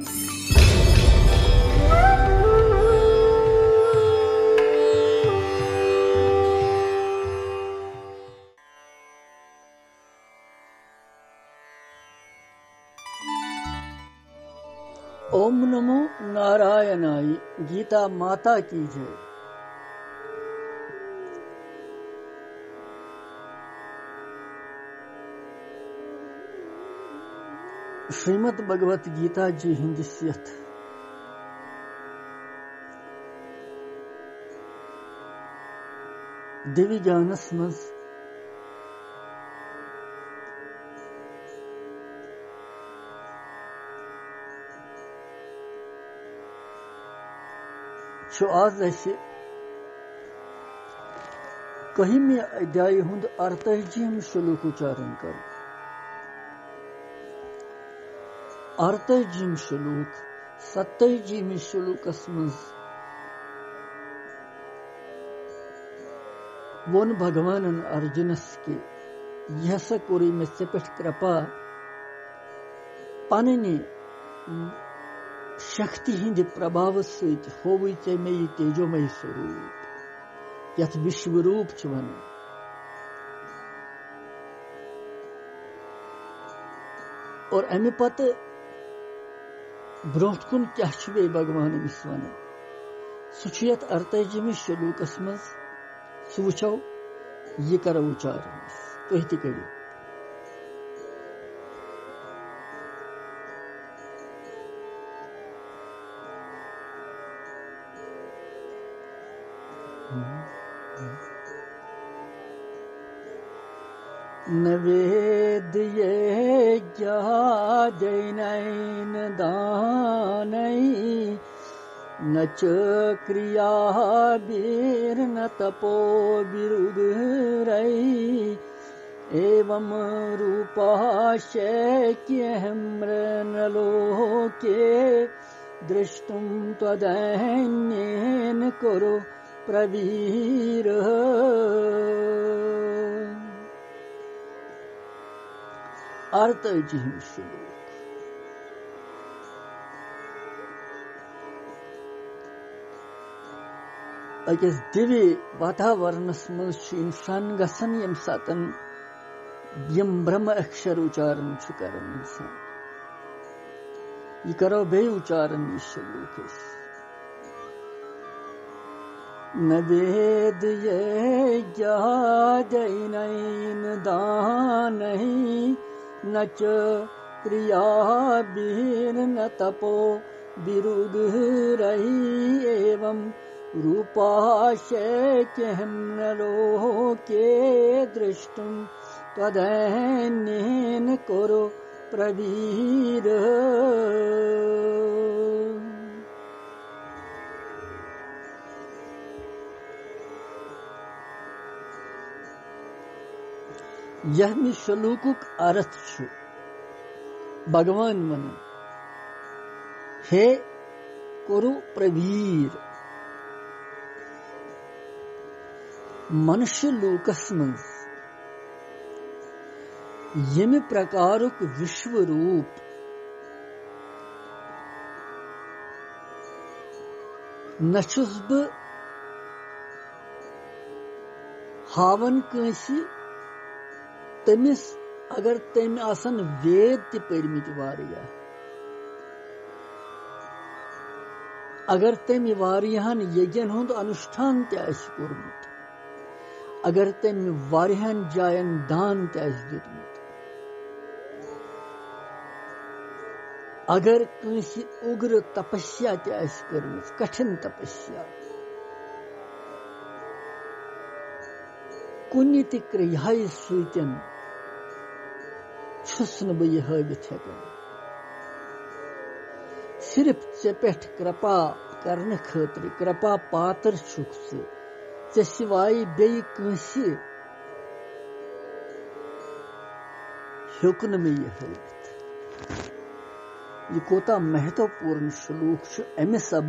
ओम नमो नारायणाय। गीता माता की जय। श्रीमद् भगवत गीता जी हिंदिस यथ दिव्य ज्ञानस मज आज कहिमे अध्याय हुंद 38 श्लोक उच्चारण कर। 38 श्लोक 27 श्लोकस मज वोन भगवान अर्जुनस के यह कोरी में सेपट कृपा पाने शक्ति हिंद प्रभाव सहित होवे मे तेजोमय स्वरूप यथ विश्व रूप वन और अमे पत ब्रोट कुन क्या भगवान अमिस वन सह 38 श्लोकस मज सह वुचो यह करो उच्चारण तुह ति करियो। न वेद ये ज्ञानैन दानै न च क्रिया वीर्न तपो विरुगरै एवं रूपाशक्यहं नृलोके दृष्टुं त्वदन्येन कुरु प्रवीर। 38 श्लोक। अकिस दिव्य वातावरणस मज इंसान गसन यम सातन यम ब्रह्म अक्षर उच्चारण करन इंसान यह करो बे उच्चारण श्लोक। न वेद ये ज्ञानैन दानै न च क्रिया वीर्न तपो विरुगरै एवं रूपाशक्यहं नृलोके दृष्टुं त्वदन्येन कुरु प्रवीर। यह में श्लोकुक अर्थ छु भगवान मन हे कुरु प्रवीर। मनुष्य लोकस मज यम प्रकारुक विश्व रूप नछुस बह हावन कंसी तमिस अगर तम आसन वेद ते परमित वारिया अगर तम वारियान यज्ञन हुंद अनुष्ठान ते आस कोरमुत अगर तम वारियान जायन दान ते आस दितमुत अगर कंसी उग्र तपस्या ते आस करमज कठिन तपस्या कुन्य ते क्रियाय सुतन छुस न बह यह हवित हेकन सिर्फ ऐ पे कृपा करने खतर कृपा पात्र छुक ऐ सिवाय बे कंसी हेक न मे यह हवित। यह कोता महत्वपूर्ण श्लोक अमे सब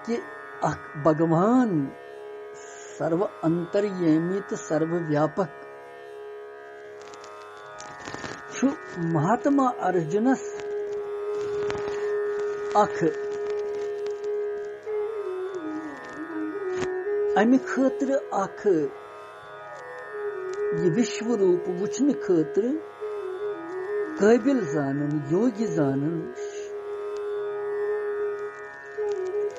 कि भगवान सर्व अंतर्यामी तो सर्वव्यापक महात्मा अर्जुनस अख अमि खतर अख ये विश्व रूप वुचन खतर काबिल जानन योगी जानन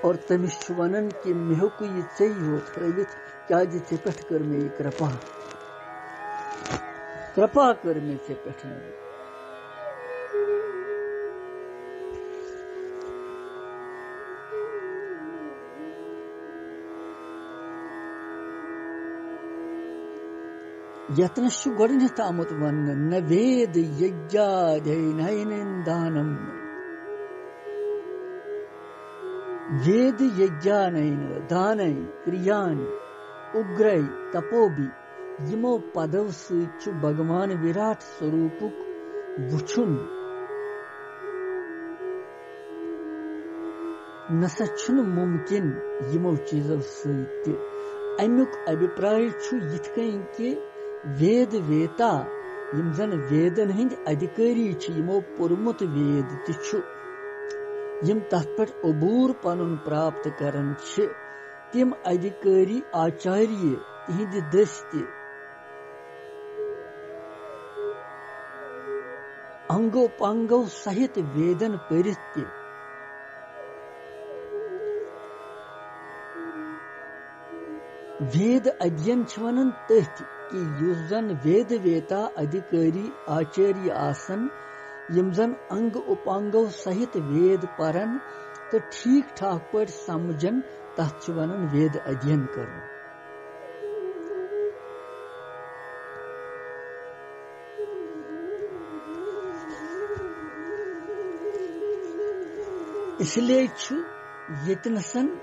और तमिश वनन कि मे हेकु ये चे योत हवित क्या चे पे कर मे कृपा कर मे चे पे यत्नश गोडनेथ आमुत वन न वेद यज्ञाध्ययन दानम वेद यज्ञानयन दानय क्रियान उग्रय तपोबि यमो पदव सु भगवान विराट स्वरूपुक वुचुन नसछुन मुमकिन यमो चीजों सु अमुक अभिप्राय छु यिथकन कि वेद वेता यम जन वेदन हिंद अधिकारी छु यमो पुरमुत वेद तिछु यम तथ पे अबूर पनुन प्राप्त करन छ तिम अधिकारी आचार्य तिहिंद दस्ति अंगो पांगो सहित वेदन परित्य वेद अध्ययन छवनन तथ कि युस जन वेद वेता अधिकारी आचार्य आसन यम जन अंग उपांगो सहित वेद परन तो ठीक ठाक पर समझन तथ वनन वेद अध्ययन कर इसलिए छु यतनसन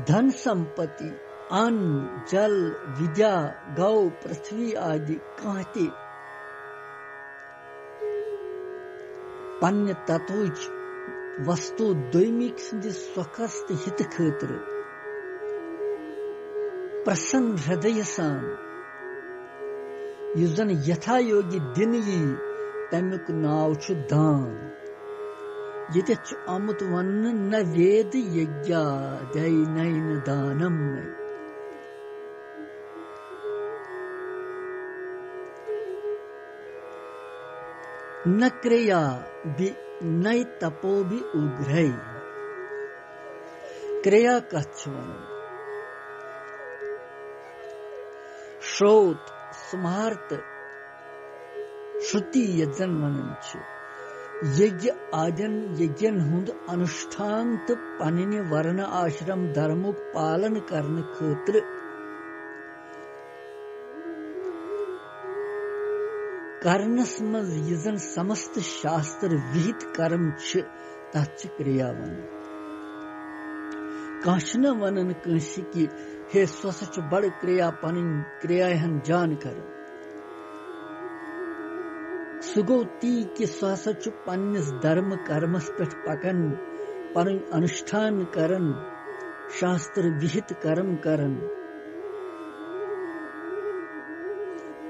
धन संपत्ति अन्न जल विद्या गौ पृथ्वी आदि कहते पन्य तत्वच वस्तु दैमिक स्वखस्त हित खतर प्रसन्न हृदय सान युस जन यथा योगी दिन यी तमुक नाव छु दान ये आमुत वन न वेद यज्ञाध्ययन दानम न क्रिया न तपो भी उग्रय क्रिया कच्छवन श्रोत स्मार्त श्रुति यजन वनन यज्ञ आदन यज्ञन हुंद अनुष्ठान तो पनिन वर्ण आश्रम धर्मुक पालन करने खतर कर्णस मज यजन समस्त शास्त्र विहित कर्म छ तथ क्रिया वन काशन वनन कंसी की हे स्वसच बड़ क्रिया पनिन क्रियाहन जान कर सुगो ती कि स्वसच पन्निस धर्म कर्मस पे पकन पन अनुष्ठान करन शास्त्र विहित कर्म करन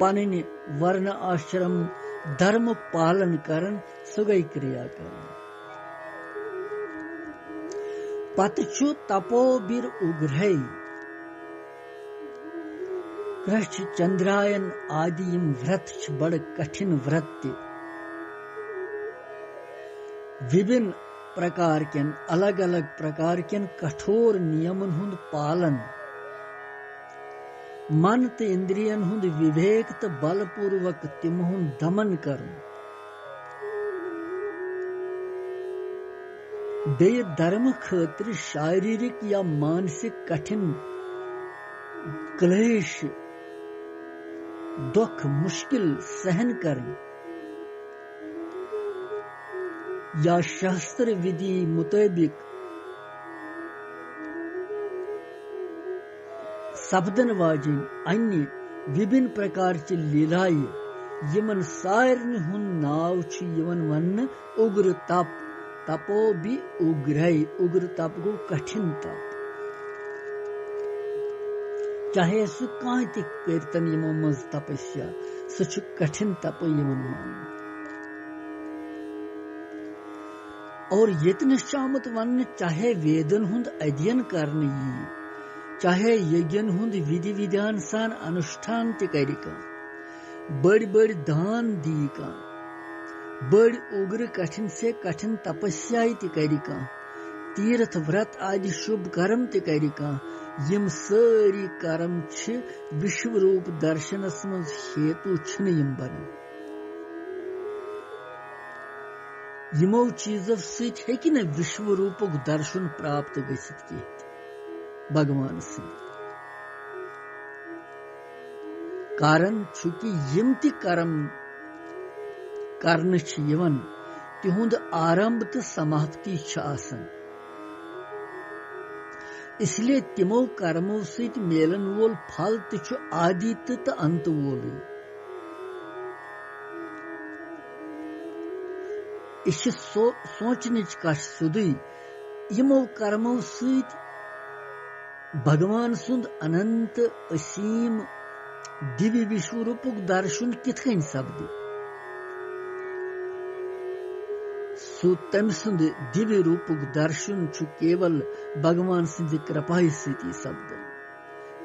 पनिन वर्ण आश्रम धर्म पालन करन सुगई क्रिया करन पतचु तपोबीर उग्रहै कृष्ण चंद्रायन आदि व्रत बड़ कठिन व्रत विभिन्न प्रकार के अलग अलग प्रकार के कठोर नियमन हुंद पालन मन तो इंद्रियन हुंद विवेक तो बलपूर्वक तिम हुंद दमन कर बे धर्म खतर शारीरिक या मानसिक कठिन क्लेश दुख मुश्किल सहन करें या शास्त्र विधि मुताबिक सपदन वाजिन अन्य विभिन्न प्रकार की लीलाएं यमन सारन हुन नाव छु यमन वन उग्र तप तपो भी उग्रय उग्र तप गो कठिन तप चाहे सु कांति कीर्तन यमो मज तपस्या सु कठिन तप यमन मान और यतनस आमुत वन चाहे वेदन हुंद अध्ययन करने यी, चाहे यज्ञन हुंद विधि विधान सान अनुष्ठान ते करिका, बड़ बड़ दान दी का, बड़ उग्र कठिन से कठिन तपस्या ते करिका, तीर्थ व्रत आदि शुभ कर्म ते करिका, यम सारी कर्म छ विश्व रूप दर्शनस मज हेतु छन यम बन। यमो चीजों सहित हेकि न विश्व रूपक दर्शन प्राप्त गसित की भगवान से। कारण चूंकि यम ति कर्म करन छ यवन तिहुंद आरंभ तो समाप्ति छ आसन, इसलिए तिमो कर्मों सहित मेलन वोल फल तिछु आदि तो अंत वोल। इस सोचने कश सुधी यमो कर्मों सहित भगवान सुंद अनंत असीम दिव्य विश्व रूपक दर्शन कितकन सपद। तम सुंद दिव्य रूपक दर्शन छु केवल भगवान सिंध कृपा सती सपद,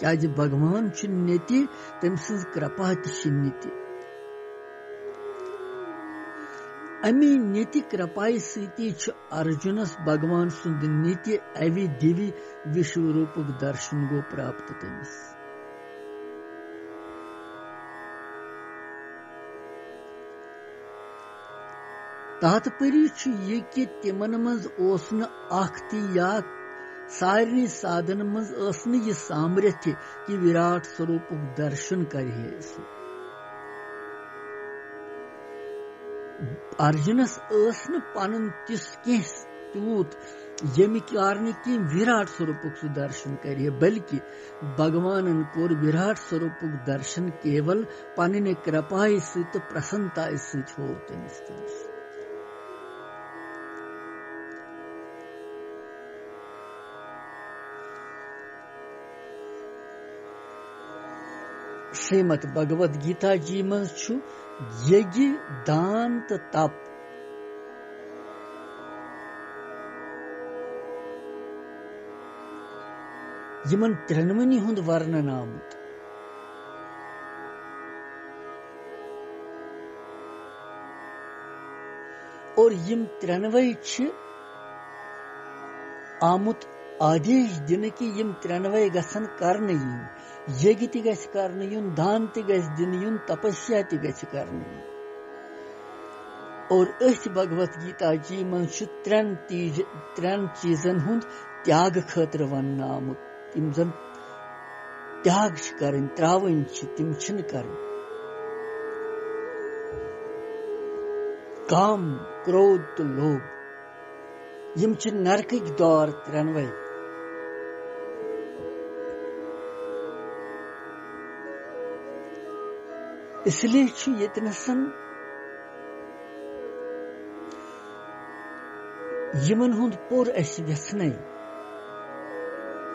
क्या भगवान छु नित्य तम सिंध कृपा नित्य। अमी नित्य कृपाई सती छु अर्जुनस भगवान सुंद नित्य अवि दिव्य विश्व रूपक दर्शन गो प्राप्त तमिस। तात्पर्य छु ये कि तिमन मज ओस न आखति या सारे साधन मज ओस न ये सामर्थ्य कि विराट स्वरूपक दर्शन करे। अर्जुनस न पन तिस तूत यमि कारण कि विराट स्वरूपक सु दर्शन करे, बल्कि भगवान कोर विराट स्वरूपक दर्शन केवल पन्न कृपा सहित प्रसन्नता सहित हो तमिस। श्रीमद् भगवद गीता जी मज छु यज्ञ दान तो तप यमन त्रिनवनी हुंद वर्णन आमुत। और यम त्रिनवई छ आमुत आदेश दिन कि यम त्रिनवई गसन करन yin, यज्ञ ति गस करन yin, दान ति गस दिन yin, तपस्या ति गस करन yin। और अथ भगवत गीता जी मन छु त्रेन चीजन हुंद त्याग खतर वन आमुत। तिम जन त्याग करन त्रावन छ तिम छिन करन। काम, क्रोध, लोभ यम छ नरकक दौर त्रेनवई। इसलिए छु यतनसन यमन हुंद पोर अस व्यसने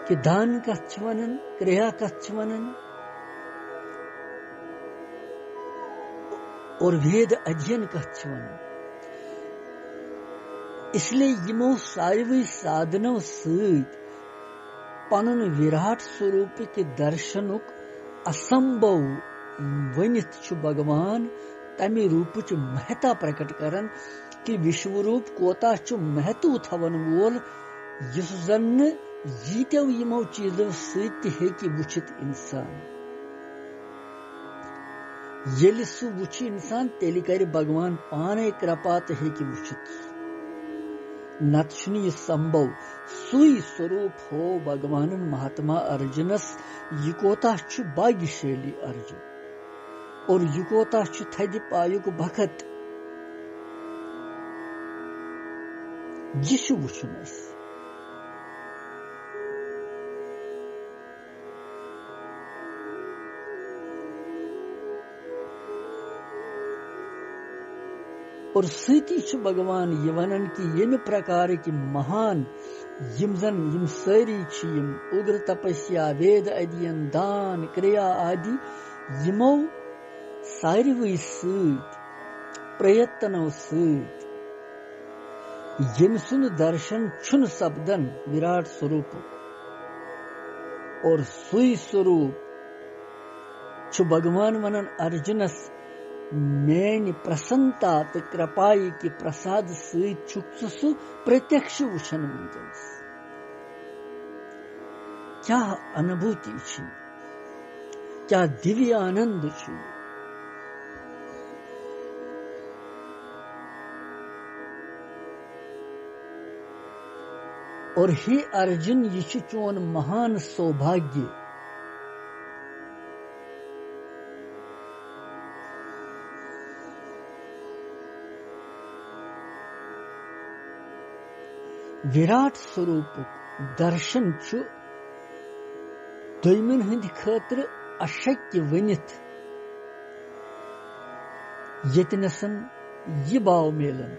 कि दान कथ छ वनन, क्रिया कथ छ वनन और वेद अध्ययन कथ छ वनन। इसलिए यमो सारी साधनों सहित पनुन विराट स्वरूप के दर्शनुक असंभव वनित छु भगवान तमि रूप च महता प्रकट करन कि विश्व रूप कोता छु महत्व थवन वोल यस जन यीत्यो यमो चीजों सहित हेकि वुचित इंसान। येलि सु वुचि इंसान तेलि कर भगवान पाने कृपा त हेकि वुचित। नत छुनि यह संभव सुई स्वरूप हो भगवान महात्मा अर्जुनस युकोता छु भाग्यशाली अर्जुन और युकोता छु थदि पायुक भखत जिशु वुचुनस। और सती छु भगवान ये वनन कि यम प्रकार की महान यम सारी छु यम उग्र तपस्या, वेद अध्ययन, दान, क्रिया आदि यमो सारी सहित प्रयत्नों सहित यम सुन दर्शन छुन सपदन विराट स्वरूप और सुई स्वरूप छु भगवान वनन अर्जुनस मेन प्रसन्नता तो कृपाई की प्रसाद सु प्रत्यक्ष वुचन वुनकस क्या अनुभूति छी क्या दिव्य आनंद छी। और हे अर्जुन ये चोन महान सौभाग्य विराट स्वरूप दर्शन छु दोयमन हंद खतर अशक्य वनित यतनसन ये भाव मेलन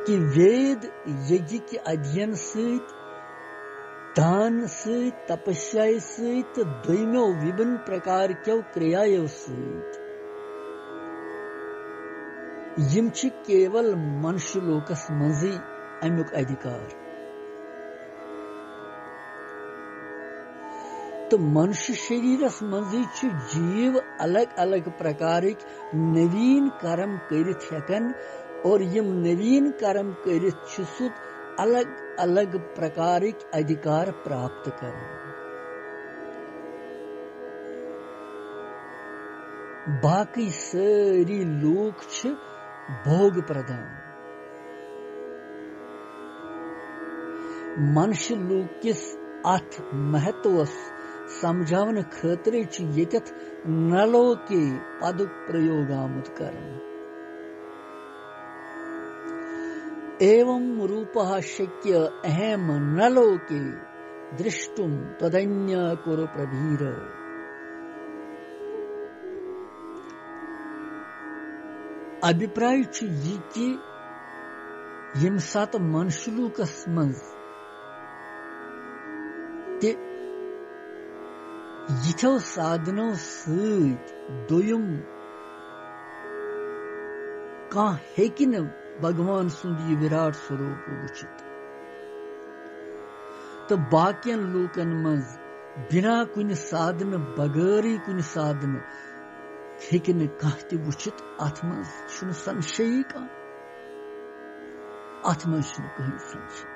कि वेद यज्ञ के अध्ययन सहित दान सहित तपस्या सहित दोयमो विभिन्न प्रकार के क्रियाओं सहित यम छि केवल मनुष्य लोकस मजी अमुक अधिकार। तो मनुष्य शरीरस मजी छु जीव अलग अलग प्रकार नवीन कर्म करित हेकन और यम नवीन कर्म करित छु अलग अलग प्रकार अधिकार प्राप्त करन। बाकी सारी लोक छु भोग प्रदान मनुष्य लोक किस अथ महत्वस समझावन खतरे छु यतथ नलो के पदुक प्रयोग आमुद करन। एवं रूपः शक्य अहम नलोके दृष्टुम तदन्य कुरु प्रभीर। अभिप्राय छु यह कि यम सात मनुष्यलूकस मज ते यिथो साधनों सहित दोयम का हेकिन भगवान सुंद यह विराट स्वरूप वुचित तो बाकियन लोकन मज बिना कुन साधन बगैर कुन साधन हेकिन कह ते वुचित अथ मज छुन संशय का अथ मज छुन कहीं संशय।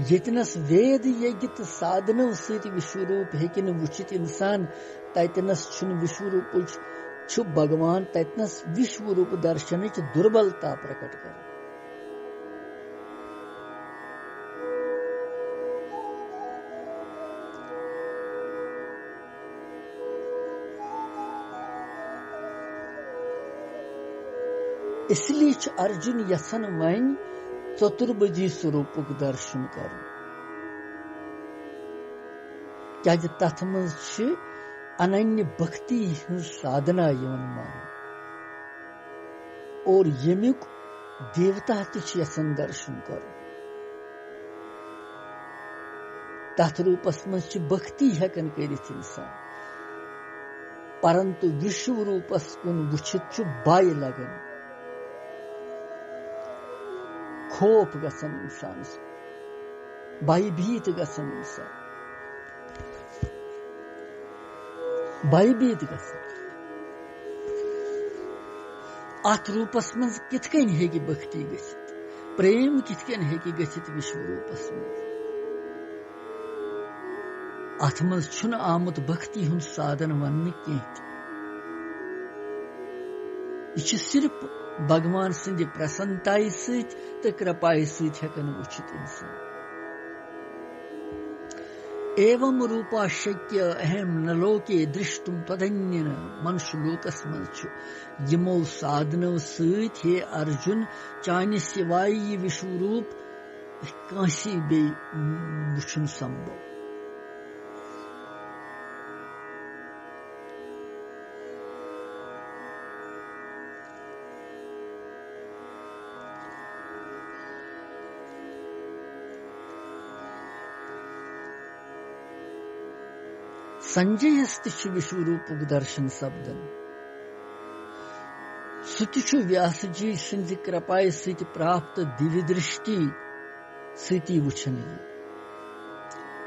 यतनस वेद यज्ञ साधनों सहित विश्वरूप हेकिन वुचित इंसान ततनस छुन विश्वरूप छु भगवान ततनस विश्वरूप दर्शन दुर्बलता प्रकट कर। इसलिए अर्जुन यसन वन चतुर्भुजी स्वरूप दर्शन कर क्या तथ मज अनन्य भक्ति साधना यवन मान और यमुक देवता तसन दर्शन कर तथ रूपस मज भक्ति हेकन करित इंसान परंतु विश्व रूपस कुन वुचित बाय लगन खोफ गसन इंसान भयभीत गसन इंसान भयभीत गसन अथ रूपस मज कितकन हेकि भक्ति गसित प्रेम कितकन हेकि गसित विश्व रूपस मज अथ मज छुन आमुत भक्ति हुन साधन वन कह यह सिर्फ भगवान सिंध प्रसन्नताई सहित तो कृपाई सहित हेकन वुचित इंसान। एवं रूपा शक्य अहम नलोके दृष्टुम तदन्य मनुष्य लोकस मज यमो साधनों सहित हे अर्जुन चानि सिवाय यह विश्वरूप कांसी बे वुचन संभव। संजय विश्वरूप दर्शन शब्दन सुतिछु व्यास जी सिंध कृपाय सित प्राप्त दिव्य दृष्टि सिति वुछन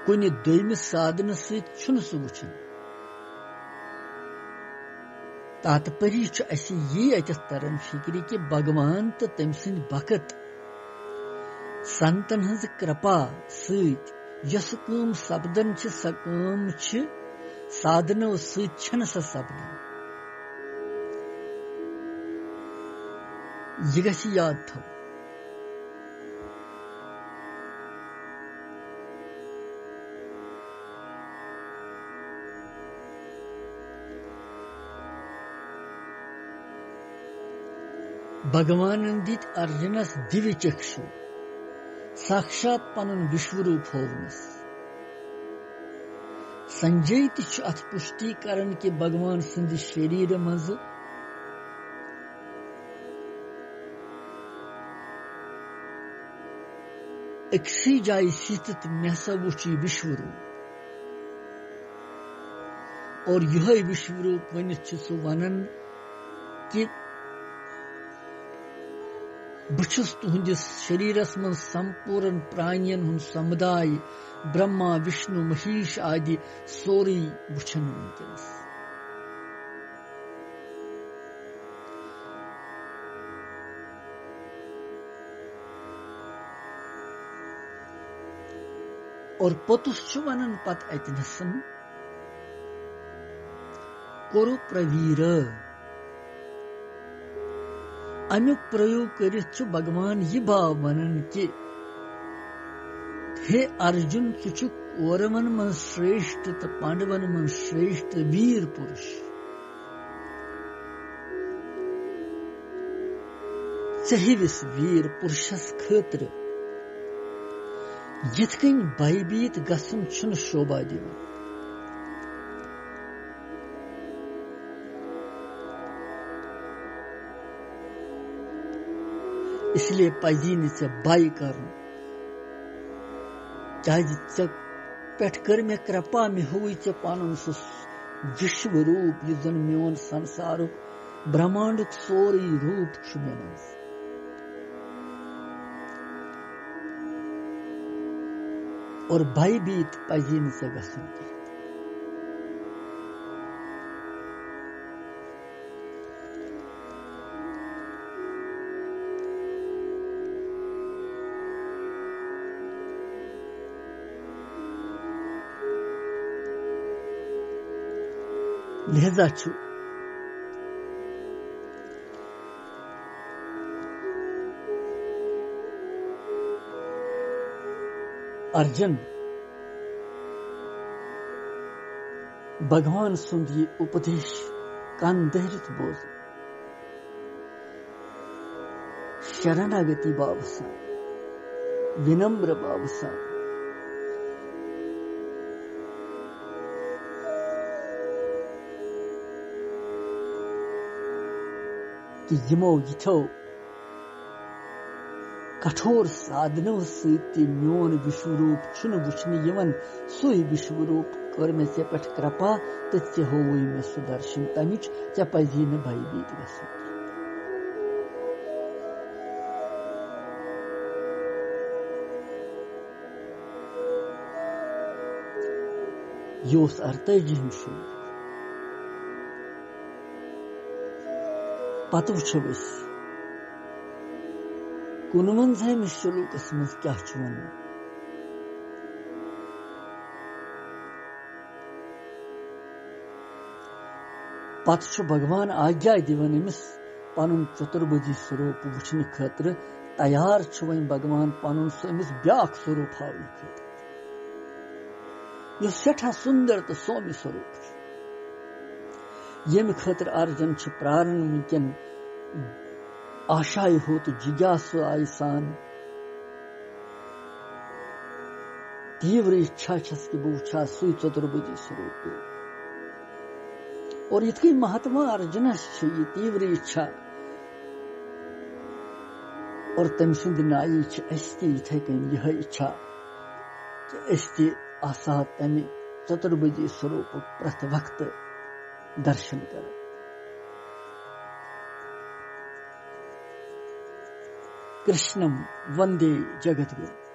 कुनि दोइम साधन सित छुन सु वुछन तात्पर्य छु असी ये अतः तरन फिक्री कि भगवान तो तम सिंध भक्त संतन हज कृपा सित यस कम सपदन छ स कम छ साधनो सित छन स सपदन यह गछ याद थो भगवान दित अर्जुनस दिव्य चक्षु साक्षात पनुन विश्वरूप होवनस संजय तिछ अथ पुष्टि करन के भगवान सिंध शरीर मज अक्सी जाय स्थित मेसा वुची विश्वरूप और यह विश्वरूप वनित सु वनन कि बुछुस तुहंदिस शरीरस मन संपूर्ण प्राणियन हुन समुदाय ब्रह्मा विष्णु महेश आदि सोरी वुछन वुनकस और पोतुस छु वनन पत अतनसन कोरु प्रवीर अमुक प्रयोग करित छु भगवान ये भाव वनन कि हे अर्जुन छु कौरवन मन श्रेष्ठ तो पांडवन मन श्रेष्ठ वीर पुरुष चाहिविस वीर पुरुषस खतर यिथकन भयभीत गसन छुन शोभा दिवन इसलिए पजी ने बाई कर चाहे पेट कर में कृपा में हुई पान विश्व रूप युजन मोन संसार ब्रह्मांड सोरी रूप मेनस और भयभीत पजी ने गसन लिहाजा छु अर्जुन भगवान सुंद ये उपदेश कान दहरित बोझ शरणागति बाबसा विनम्र बाबसा कि यमो यथो कठोर साधनों सत्य मोन विश्वरूप छुन वुचन यवन सुई विश्वरूप कर में से पठ कृपा ते हो में सुदर्शन तमिच चे पजी न भयभीत गसन योस अर्थ जिम शु पत वुचवस कुनवंजहम शुलूकस मज क्या वन पत भगवान आज्ञा दिवन अमिस पन चतुर्भुजी स्वरूप वुचन खतर तैयार वन भगवान पन अमिस ब्याख स्वरूप हावन खतर यह सठा सुंदर तो सौम्य स्वरूप यम खतर अर्जुन प्रारण वनकन आशाई हो तो जिज्ञासु आई सान तीव्र इच्छा छस कि बुछा सुई चतुर्भुजी स्वरूप और इतनी महात्मा अर्जुन ये तीव्र इच्छा और तम सुंद नाई इथे कन यह इच्छा आसा तमि चतुर्भुजी स्वरूप प्रत वक्त दर्शन कर कृष्णम वंदे जगद्गुरु।